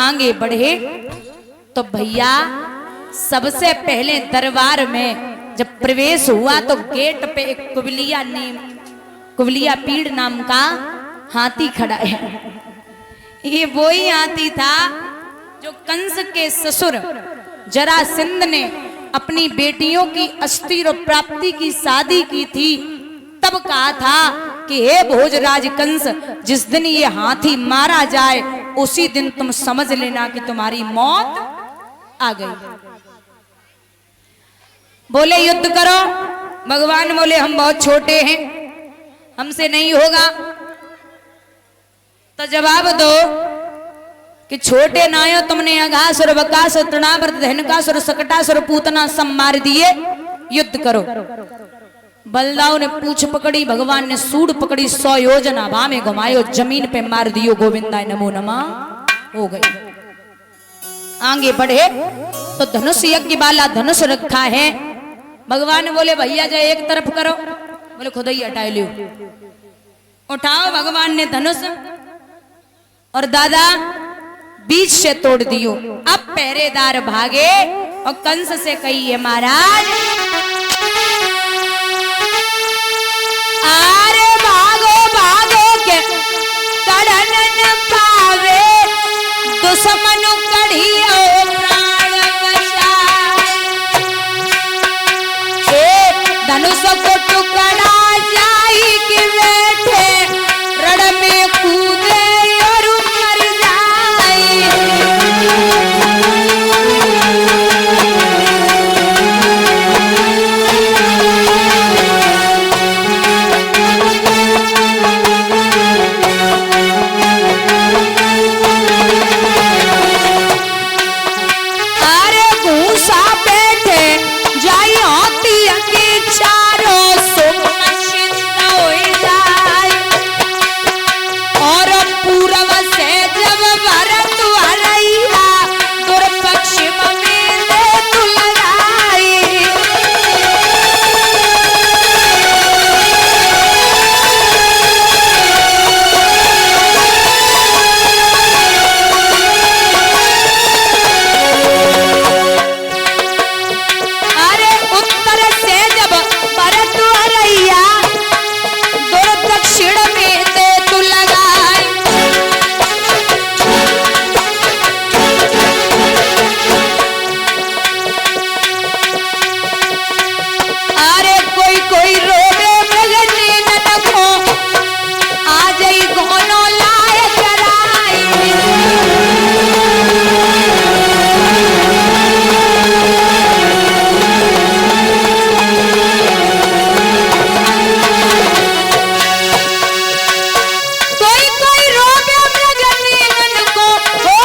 आगे बढ़े तो भैया सबसे पहले दरबार में जब प्रवेश हुआ तो गेट पे एक कुबलिया पीड़ नाम का हाथी खड़ा है। ये वही हाथी था जो कंस के ससुर जरासंध ने अपनी बेटियों की अस्थिर प्राप्ति की शादी की थी। तब कहा था कि हे भोजराज कंस, जिस दिन ये हाथी मारा जाए उसी दिन तुम समझ लेना कि तुम्हारी मौत आ गई। बोले युद्ध करो। भगवान बोले हम बहुत छोटे हैं, हमसे नहीं होगा। तो जवाब दो कि छोटे नायो तुमने अघासुर बकासुर तृणावर्त धनुकासुर सकटासुर पूतना सब मार दिए, युद्ध करो। बलदाव ने पूछ पकड़ी, भगवान ने सूंड पकड़ी, 100 योजना हवा में घुमायो, जमीन पे मार दियो, गोविंदाय नमो नमः हो गई। आगे बढ़े तो धनुष यज्ञ वाला धनुष रखा है। भगवान बोले भैया जय एक तरफ करो। बोले खुद ही हटा लियो। उठाओ। भगवान ने धनुष और दादा बीच से तोड़ दियो। अब पहरेदार भागे और कंस से कहिए महाराज अरे भागो भागो के कड़न न पावे, दुश्मन कढ़ियो प्राण बचाए। धनुष को टुकड़ा जाई कि बैठे रण में कूदे और मर जाए। अरे घूसा बैठे जाई हाथी के चारों सुमसित हो जाए। और पूर्व से जब भरत हरैया दुर्पश्चिम में दे दुलराई। अरे उत्तर से जब भरत हरैया दुर्दक्षिण में दे दुलराई। अरे कोई कोई रोवे मृगनी ननको, आ जाई गोनो लाए कराई। कोई कोई रोवे मृगनी ननको, हो।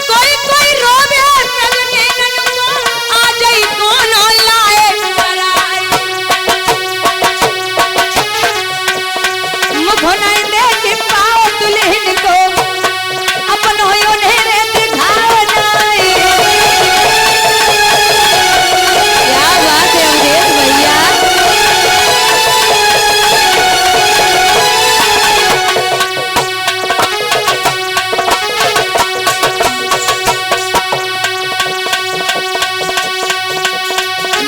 कोई कोई रोवे मृगनी ननको, आ जाई कोनो लाए कराई। मुख नहीं देख पाओ दुल्हन को, अपन होयो नेरे दिखाओ नहीं। क्या बात है अवधेश भैया।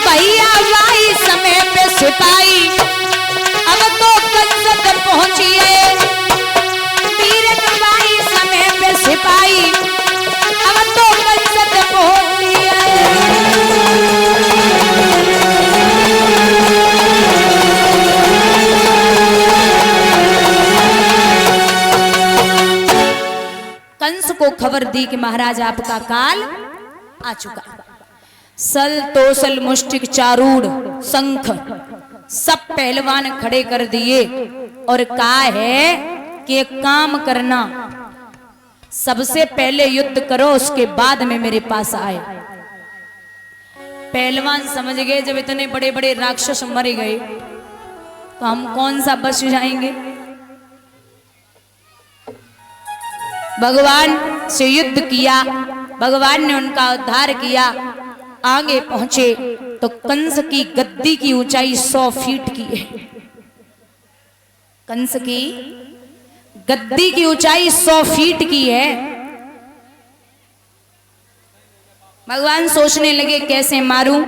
भैया भाई समय पे सिपाही अब तो कंस तक पहुंचिए। वीरन भाई समय पे सिपाही अब तो कंस तक पहुंचिए। कंस को खबर दी कि महाराज आपका काल आ चुका। सल तोसल मुष्टिक चारूढ़ शंख सब पहलवान खड़े कर दिए और कहा है कि एक काम करना, सबसे पहले युद्ध करो उसके बाद में मेरे पास आए। पहलवान समझ गए जब इतने बड़े बड़े राक्षस मर गए तो हम कौन सा बच जाएंगे। भगवान से युद्ध किया, भगवान ने उनका उद्धार किया। आगे पहुंचे तो कंस की गद्दी की ऊंचाई 100 फीट की है। कंस की गद्दी की ऊंचाई 100 फीट की है। भगवान सोचने लगे कैसे मारूं,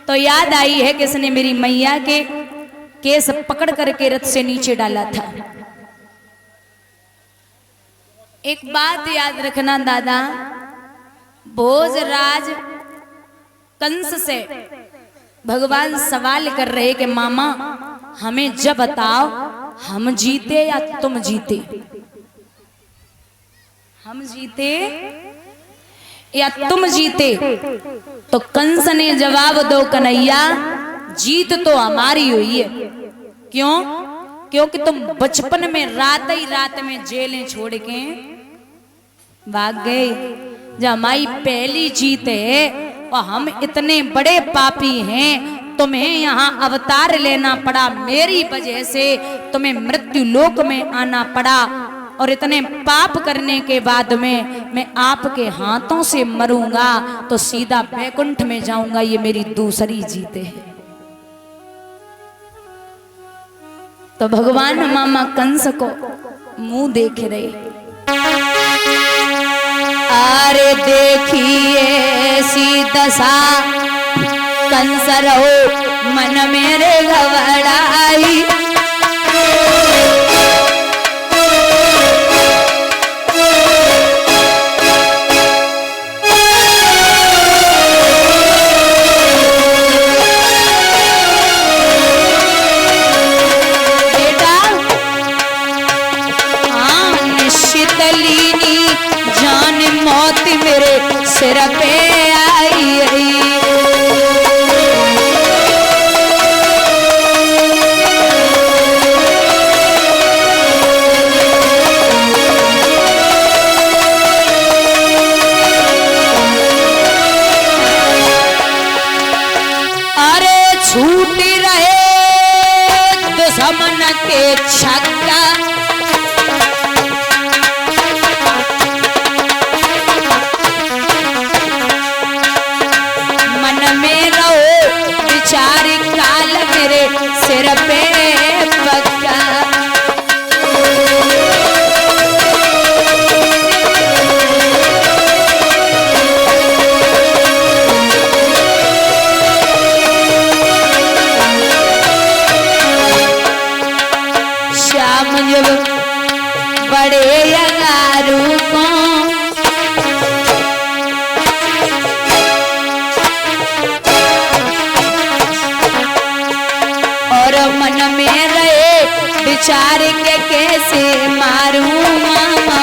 तो याद आई है किसने मेरी मैया के केस पकड़ करके रथ से नीचे डाला था। एक बात याद रखना दादा, भोजराज कंस से भगवान सवाल कर रहे कि मामा हमें जब बताओ, हम जीते या तुम जीते, हम जीते या तुम जीते। तो कंस ने जवाब दो कन्हैया, जीत तो हमारी हुई है। क्यों? क्योंकि तुम बचपन में रात ही रात में जेलें छोड़ के भाग गए। जब हमारी पहली जीत है और हम इतने बड़े पापी हैं, तुम्हें यहाँ अवतार लेना पड़ा, मेरी वजह से तुम्हें मृत्यु लोक में आना पड़ा, और इतने पाप करने के बाद में मैं आपके हाथों से मरूंगा तो सीधा वैकुंठ में जाऊंगा। ये मेरी दूसरी जीत है। तो भगवान मामा कंस को मुंह देख रहे। अरे देखिए ऐसी दशा, कंस रहो मन मेरे घबराई। सिर पे आई अरे छूट रहे दुश्मन के छक्का, सिर पे पक्का। शाम जब बड़े अंगारू को मन में रहे विचार के कैसे मारूं मामा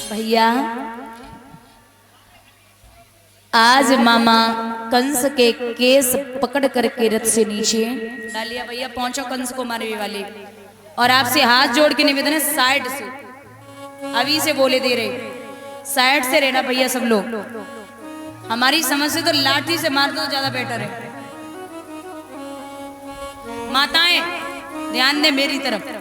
भैया। आज मामा कंस के केस पकड़ करके रथ से नीचे डालिया। भैया पहुंचो कंस को मारने वाले, और आपसे हाथ जोड़ के निवेदन है साइड से, अभी से बोले दे रहे, साइड से रहना भैया सब लोग। हमारी समझ से तो लाठी से मार दो ज्यादा बेटर है। माताएं ध्यान दे मेरी तरफ,